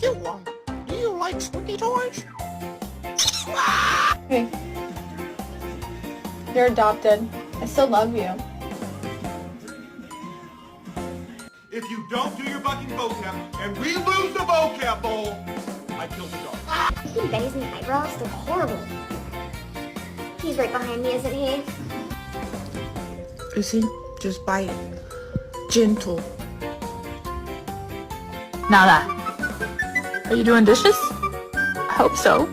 you one. Do you like squeaky toys? Hey. You're adopted. I still love you. If you don't do your bucking vocab and we lose the vocab bowl, I kill the dog. He bangs me eyebrows. They're horrible. He's right behind me, isn't he? Is he? Just bite. Gentle. Nala, are you doing dishes? I hope so.